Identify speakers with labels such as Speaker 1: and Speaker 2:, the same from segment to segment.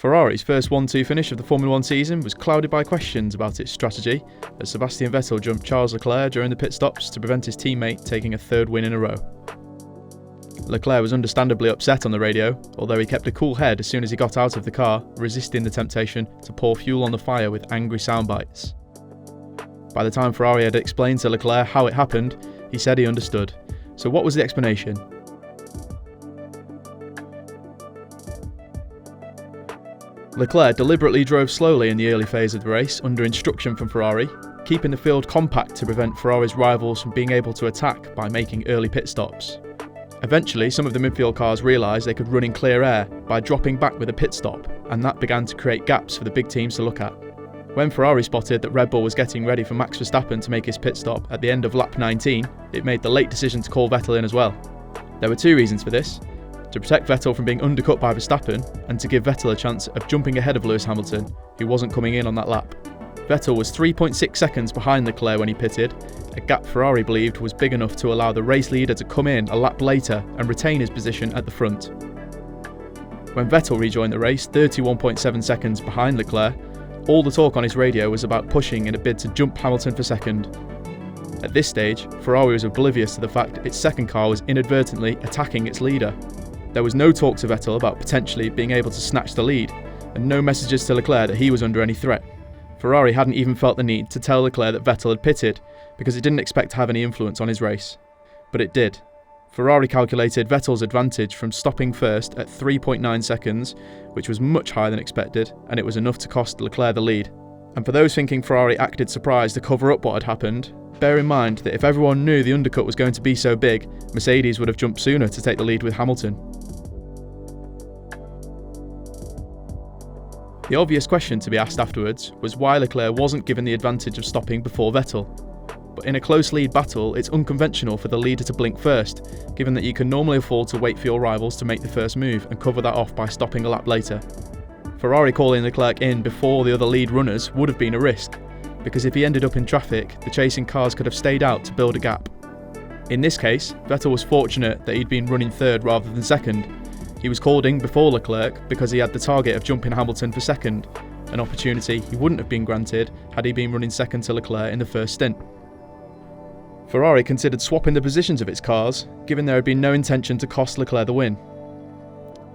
Speaker 1: Ferrari's first 1-2 finish of the Formula 1 season was clouded by questions about its strategy, as Sebastian Vettel jumped Charles Leclerc during the pit stops to prevent his teammate taking a third win in a row. Leclerc was understandably upset on the radio, although he kept a cool head as soon as he got out of the car, resisting the temptation to pour fuel on the fire with angry soundbites. By the time Ferrari had explained to Leclerc how it happened, he said he understood. So what was the explanation? Leclerc deliberately drove slowly in the early phase of the race under instruction from Ferrari, keeping the field compact to prevent Ferrari's rivals from being able to attack by making early pit stops. Eventually, some of the midfield cars realised they could run in clear air by dropping back with a pit stop, and that began to create gaps for the big teams to look at. When Ferrari spotted that Red Bull was getting ready for Max Verstappen to make his pit stop at the end of lap 19, it made the late decision to call Vettel in as well. There were two reasons for this: to protect Vettel from being undercut by Verstappen, and to give Vettel a chance of jumping ahead of Lewis Hamilton, who wasn't coming in on that lap. Vettel was 3.6 seconds behind Leclerc when he pitted, a gap Ferrari believed was big enough to allow the race leader to come in a lap later and retain his position at the front. When Vettel rejoined the race 31.7 seconds behind Leclerc, all the talk on his radio was about pushing in a bid to jump Hamilton for second. At this stage, Ferrari was oblivious to the fact that its second car was inadvertently attacking its leader. There was no talk to Vettel about potentially being able to snatch the lead, and no messages to Leclerc that he was under any threat. Ferrari hadn't even felt the need to tell Leclerc that Vettel had pitted, because it didn't expect to have any influence on his race. But it did. Ferrari calculated Vettel's advantage from stopping first at 3.9 seconds, which was much higher than expected, and it was enough to cost Leclerc the lead. And for those thinking Ferrari acted surprised to cover up what had happened, bear in mind that if everyone knew the undercut was going to be so big, Mercedes would have jumped sooner to take the lead with Hamilton. The obvious question to be asked afterwards was why Leclerc wasn't given the advantage of stopping before Vettel. But in a close lead battle, it's unconventional for the leader to blink first, given that you can normally afford to wait for your rivals to make the first move and cover that off by stopping a lap later. Ferrari calling Leclerc in before the other lead runners would have been a risk, because if he ended up in traffic, the chasing cars could have stayed out to build a gap. In this case, Vettel was fortunate that he'd been running third rather than second. He was called in before Leclerc because he had the target of jumping Hamilton for second, an opportunity he wouldn't have been granted had he been running second to Leclerc in the first stint. Ferrari considered swapping the positions of its cars, given there had been no intention to cost Leclerc the win.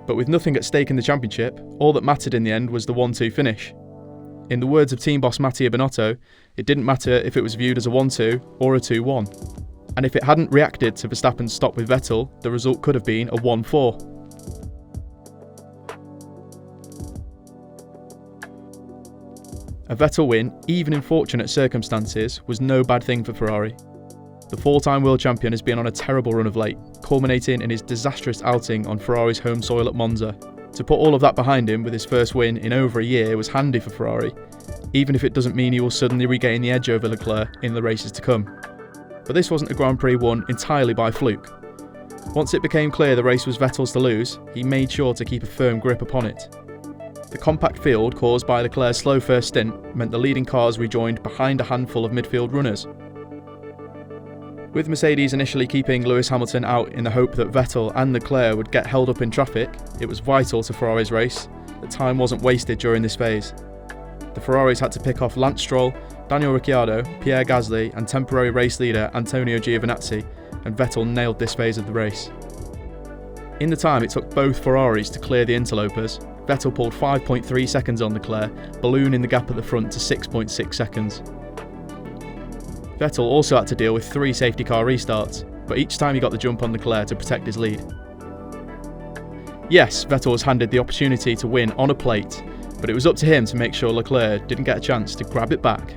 Speaker 1: But with nothing at stake in the championship, all that mattered in the end was the 1-2 finish. In the words of team boss Mattia Binotto, it didn't matter if it was viewed as a 1-2 or a 2-1. And if it hadn't reacted to Verstappen's stop with Vettel, the result could have been a 1-4. A Vettel win, even in fortunate circumstances, was no bad thing for Ferrari. The four-time world champion has been on a terrible run of late, culminating in his disastrous outing on Ferrari's home soil at Monza. To put all of that behind him with his first win in over a year was handy for Ferrari, even if it doesn't mean he will suddenly regain the edge over Leclerc in the races to come. But this wasn't a Grand Prix won entirely by fluke. Once it became clear the race was Vettel's to lose, he made sure to keep a firm grip upon it. The compact field caused by Leclerc's slow first stint meant the leading cars rejoined behind a handful of midfield runners. With Mercedes initially keeping Lewis Hamilton out in the hope that Vettel and Leclerc would get held up in traffic, it was vital to Ferrari's race that time wasn't wasted during this phase. The Ferraris had to pick off Lance Stroll, Daniel Ricciardo, Pierre Gasly and temporary race leader Antonio Giovinazzi, and Vettel nailed this phase of the race. In the time it took both Ferraris to clear the interlopers, Vettel pulled 5.3 seconds on Leclerc, ballooning the gap at the front to 6.6 seconds. Vettel also had to deal with 3 safety car restarts, but each time he got the jump on Leclerc to protect his lead. Yes, Vettel was handed the opportunity to win on a plate, but it was up to him to make sure Leclerc didn't get a chance to grab it back.